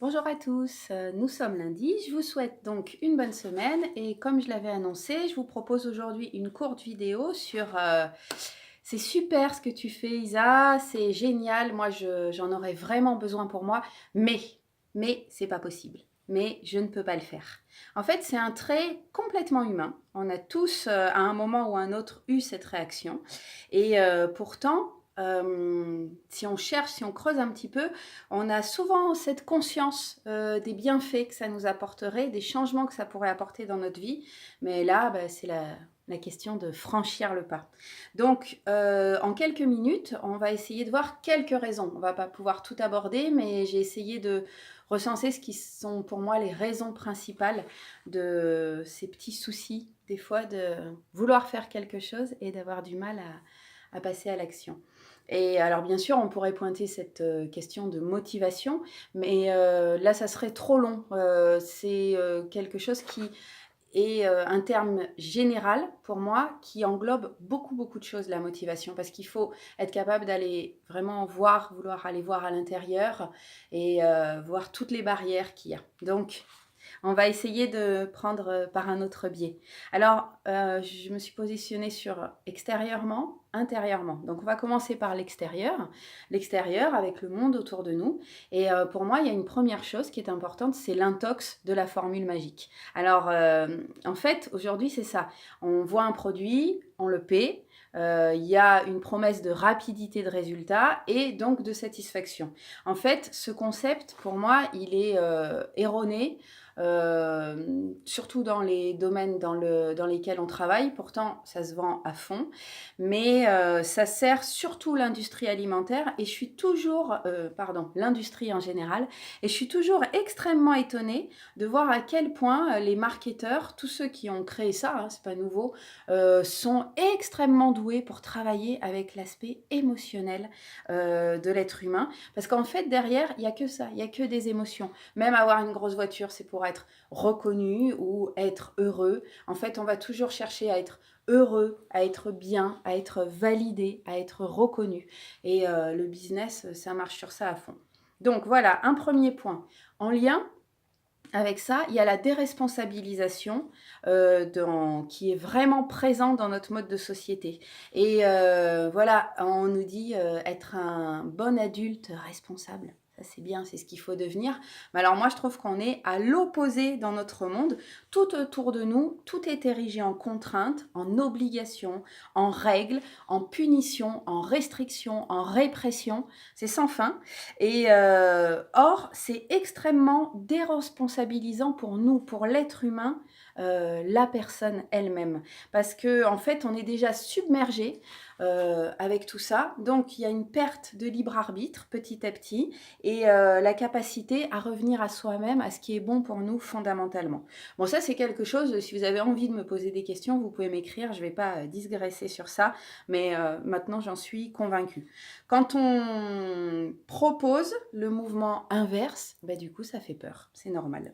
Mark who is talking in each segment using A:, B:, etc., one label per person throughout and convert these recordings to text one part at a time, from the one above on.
A: Bonjour à tous, nous sommes lundi. Je vous souhaite donc une bonne semaine et comme je l'avais annoncé, je vous propose aujourd'hui une courte vidéo sur c'est super ce que tu fais Isa, c'est génial, moi j'en aurais vraiment besoin pour moi, mais, mais c'est pas possible. Mais je ne peux pas le faire. En fait, c'est un trait complètement humain. On a tous, à un moment ou à un autre, eu cette réaction. Et pourtant, si on cherche, si on creuse un petit peu, on a souvent cette conscience des bienfaits que ça nous apporterait, des changements que ça pourrait apporter dans notre vie. Mais là, c'est la question de franchir le pas. Donc, en quelques minutes, on va essayer de voir quelques raisons. On ne va pas pouvoir tout aborder, mais j'ai essayé de recenser ce qui sont pour moi les raisons principales de ces petits soucis, des fois, de vouloir faire quelque chose et d'avoir du mal à passer à l'action. Et alors bien sûr, on pourrait pointer cette question de motivation, mais là, ça serait trop long. C'est quelque chose qui est un terme général pour moi qui englobe beaucoup, beaucoup de choses, la motivation, parce qu'il faut être capable d'aller vraiment voir, vouloir aller voir à l'intérieur et voir toutes les barrières qu'il y a. Donc, on va essayer de prendre par un autre biais. Alors, je me suis positionnée sur extérieurement, intérieurement. Donc, on va commencer par l'extérieur. L'extérieur avec le monde autour de nous. Et pour moi, il y a une première chose qui est importante, c'est l'intox de la formule magique. Alors, en fait, aujourd'hui, c'est ça. On voit un produit, on le paie. Il y a une promesse de rapidité de résultat et donc de satisfaction. En fait, ce concept, pour moi, il est erroné. Surtout dans les domaines dans lesquels on travaille. Pourtant, ça se vend à fond. Mais ça sert surtout l'industrie alimentaire et je suis toujours, l'industrie en général. Et je suis toujours extrêmement étonnée de voir à quel point les marketeurs, tous ceux qui ont créé ça, hein, c'est pas nouveau, sont extrêmement doués pour travailler avec l'aspect émotionnel de l'être humain. Parce qu'en fait, derrière, il n'y a que ça, il n'y a que des émotions. Même avoir une grosse voiture, c'est pour être reconnu ou être heureux. En fait, on va toujours chercher à être heureux, à être bien, à être validé, à être reconnu. Et le business, ça marche sur ça à fond. Donc voilà, un premier point. En lien avec ça, il y a la déresponsabilisation qui est vraiment présente dans notre mode de société. Et voilà, on nous dit être un bon adulte responsable. Ça, c'est bien, c'est ce qu'il faut devenir. Mais alors moi, je trouve qu'on est à l'opposé dans notre monde. Tout autour de nous, tout est érigé en contrainte, en obligation, en règles, en punition, en restriction, en répression. C'est sans fin. Et or, c'est extrêmement déresponsabilisant pour nous, pour l'être humain, la personne elle-même. Parce que en fait, on est déjà submergé avec tout ça. Donc, il y a une perte de libre arbitre petit à petit et la capacité à revenir à soi-même, à ce qui est bon pour nous fondamentalement. Bon, ça, c'est quelque chose, si vous avez envie de me poser des questions, vous pouvez m'écrire. Je ne vais pas digresser sur ça, mais maintenant, j'en suis convaincue. Quand on propose le mouvement inverse, du coup, ça fait peur. C'est normal.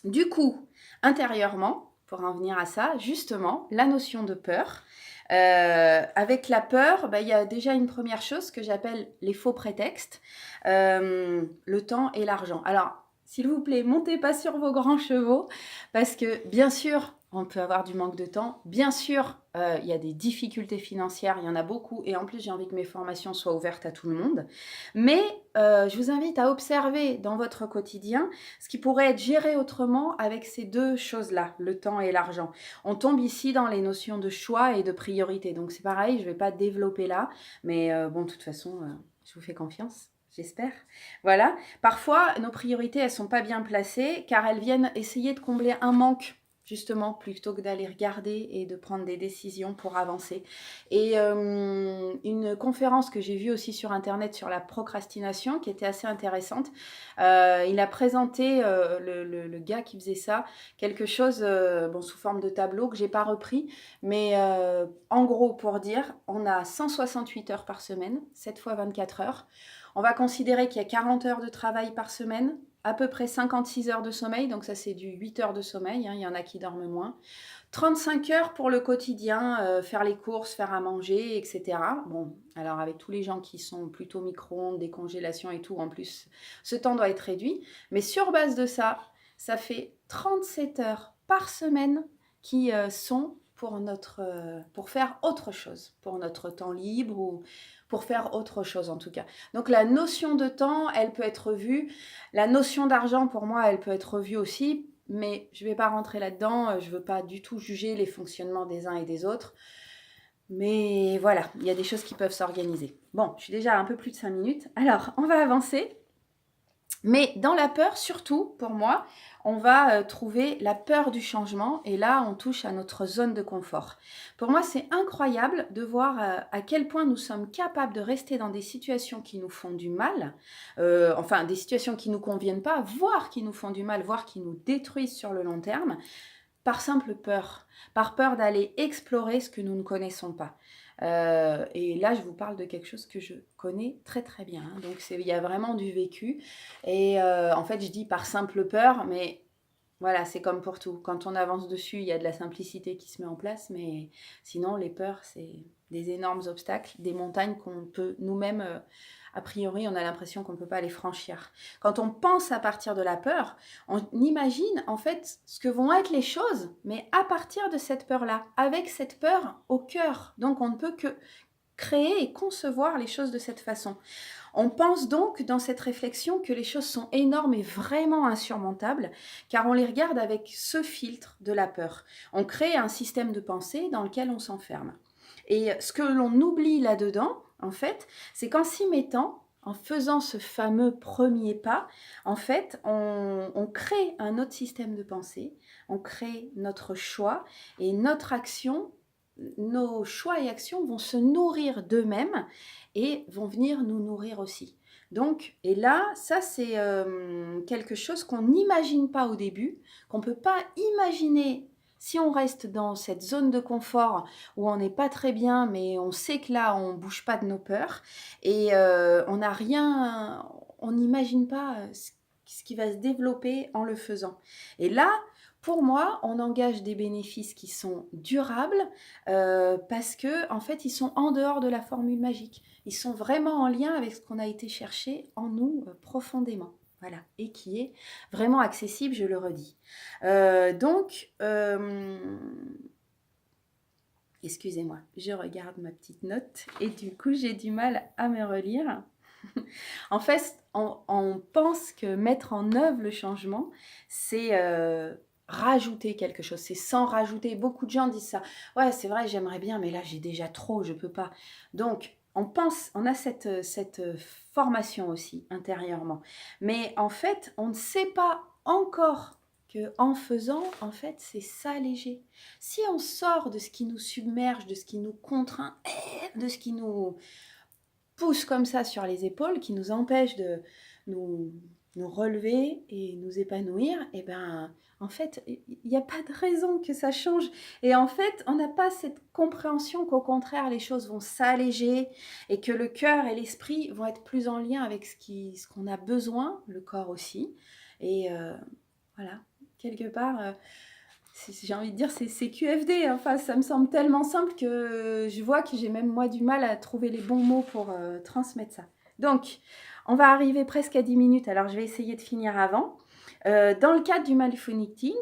A: Du coup, intérieurement, pour en venir à ça, justement, la notion de peur. Avec la peur, il y a déjà une première chose que j'appelle les faux prétextes, le temps et l'argent. Alors, s'il vous plaît, montez pas sur vos grands chevaux, parce que bien sûr, on peut avoir du manque de temps. Bien sûr, il y a des difficultés financières, il y en a beaucoup, et en plus, j'ai envie que mes formations soient ouvertes à tout le monde. Mais je vous invite à observer dans votre quotidien ce qui pourrait être géré autrement avec ces deux choses-là, le temps et l'argent. On tombe ici dans les notions de choix et de priorité. Donc c'est pareil, je ne vais pas développer là, mais bon, de toute façon, je vous fais confiance. J'espère. Voilà. Parfois, nos priorités, elles ne sont pas bien placées car elles viennent essayer de combler un manque, justement, plutôt que d'aller regarder et de prendre des décisions pour avancer. Et une conférence que j'ai vue aussi sur Internet sur la procrastination, qui était assez intéressante, il a présenté, le gars qui faisait ça, quelque chose sous forme de tableau que j'ai pas repris, mais en gros, pour dire, on a 168 heures par semaine, 7 fois 24 heures. On va considérer qu'il y a 40 heures de travail par semaine. à peu près 56 heures de sommeil, donc ça c'est du 8 heures de sommeil, hein, il y en a qui dorment moins. 35 heures pour le quotidien, faire les courses, faire à manger, etc. Bon, alors avec tous les gens qui sont plutôt micro-ondes, décongélation et tout, en plus, ce temps doit être réduit. Mais sur base de ça, ça fait 37 heures par semaine qui sont pour faire autre chose, pour notre temps libre ou pour faire autre chose en tout cas. Donc la notion de temps, elle peut être revue. La notion d'argent, pour moi, elle peut être revue aussi, mais je ne vais pas rentrer là-dedans. Je ne veux pas du tout juger les fonctionnements des uns et des autres. Mais voilà, il y a des choses qui peuvent s'organiser. Bon, je suis déjà à un peu plus de 5 minutes. Alors, on va avancer. Mais dans la peur, surtout, pour moi, on va trouver la peur du changement et là, on touche à notre zone de confort. Pour moi, c'est incroyable de voir à quel point nous sommes capables de rester dans des situations qui nous font du mal, enfin des situations qui ne nous conviennent pas, voire qui nous font du mal, voire qui nous détruisent sur le long terme, par simple peur, par peur d'aller explorer ce que nous ne connaissons pas. Et là, je vous parle de quelque chose que je connais très très bien, hein. Donc, il y a vraiment du vécu. Et en fait, je dis par simple peur, mais voilà, c'est comme pour tout. Quand on avance dessus, il y a de la simplicité qui se met en place, mais sinon, les peurs, c'est des énormes obstacles, des montagnes qu'on peut nous-mêmes, a priori, on a l'impression qu'on ne peut pas les franchir. Quand on pense à partir de la peur, on imagine en fait ce que vont être les choses, mais à partir de cette peur-là, avec cette peur au cœur. Donc, on ne peut que créer et concevoir les choses de cette façon. On pense donc dans cette réflexion que les choses sont énormes et vraiment insurmontables, car on les regarde avec ce filtre de la peur. On crée un système de pensée dans lequel on s'enferme. Et ce que l'on oublie là-dedans, en fait, c'est qu'en s'y mettant, en faisant ce fameux premier pas, en fait, on crée un autre système de pensée, on crée notre choix et notre action, nos choix et actions vont se nourrir d'eux-mêmes et vont venir nous nourrir aussi. Donc, et là, ça c'est quelque chose qu'on n'imagine pas au début, qu'on ne peut pas imaginer si on reste dans cette zone de confort où on n'est pas très bien, mais on sait que là, on ne bouge pas de nos peurs et on n'a rien, on n'imagine pas ce qui va se développer en le faisant. Et là, pour moi, on engage des bénéfices qui sont durables parce que en fait, ils sont en dehors de la formule magique. Ils sont vraiment en lien avec ce qu'on a été chercher en nous profondément. Voilà, et qui est vraiment accessible, je le redis. Donc, excusez-moi, je regarde ma petite note et du coup, j'ai du mal à me relire. En fait, on pense que mettre en œuvre le changement, c'est rajouter quelque chose, c'est sans rajouter. Beaucoup de gens disent ça. Ouais, c'est vrai, j'aimerais bien, mais là, j'ai déjà trop, je peux pas. Donc, on a cette formation aussi intérieurement. Mais en fait, on ne sait pas encore que en faisant, en fait, c'est s'alléger. Si on sort de ce qui nous submerge, de ce qui nous contraint, de ce qui nous pousse comme ça sur les épaules, qui nous empêche de nous, nous relever et nous épanouir, et ben en fait, il n'y a pas de raison que ça change. Et en fait, on n'a pas cette compréhension qu'au contraire, les choses vont s'alléger et que le cœur et l'esprit vont être plus en lien avec ce qu'on a besoin, le corps aussi. Et voilà, quelque part, j'ai envie de dire, c'est QFD. Enfin, ça me semble tellement simple que je vois que j'ai même moi du mal à trouver les bons mots pour transmettre ça. Donc, on va arriver presque à 10 minutes, alors je vais essayer de finir avant. Dans le cadre du mindful eating,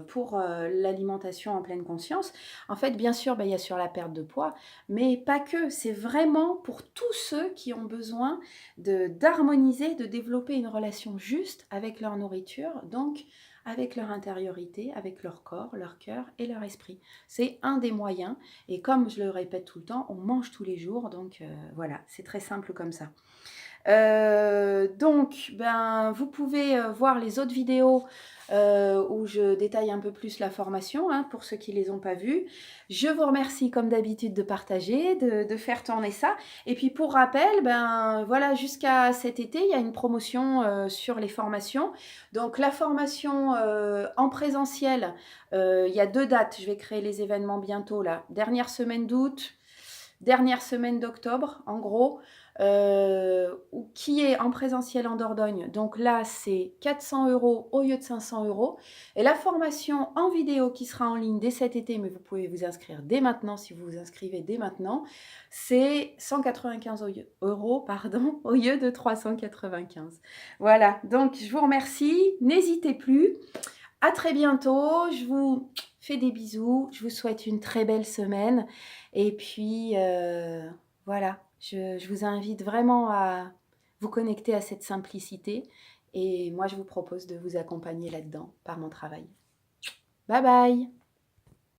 A: pour l'alimentation en pleine conscience, en fait, bien sûr, il y a sur la perte de poids, mais pas que. C'est vraiment pour tous ceux qui ont besoin d'harmoniser, de développer une relation juste avec leur nourriture, donc avec leur intériorité, avec leur corps, leur cœur et leur esprit. C'est un des moyens, et comme je le répète tout le temps, on mange tous les jours, donc voilà, c'est très simple comme ça. Donc, vous pouvez voir les autres vidéos où je détaille un peu plus la formation, hein, pour ceux qui ne les ont pas vues. Je vous remercie comme d'habitude de partager, de faire tourner ça. Et puis pour rappel, voilà, jusqu'à cet été, il y a une promotion sur les formations. Donc la formation en présentiel, il y a 2 dates. Je vais créer les événements bientôt là. Dernière semaine d'août, dernière semaine d'octobre, en gros. qui est en présentiel en Dordogne. Donc là, c'est 400 € au lieu de 500 € et la formation en vidéo qui sera en ligne dès cet été, mais vous pouvez vous inscrire dès maintenant si vous vous inscrivez dès maintenant, c'est 195 € pardon, au lieu de 395. Voilà, donc je vous remercie. N'hésitez plus. À très bientôt. Je vous fais des bisous. Je vous souhaite une très belle semaine. Et puis, voilà, je vous invite vraiment à vous connecter à cette simplicité. Et moi, je vous propose de vous accompagner là-dedans par mon travail. Bye bye!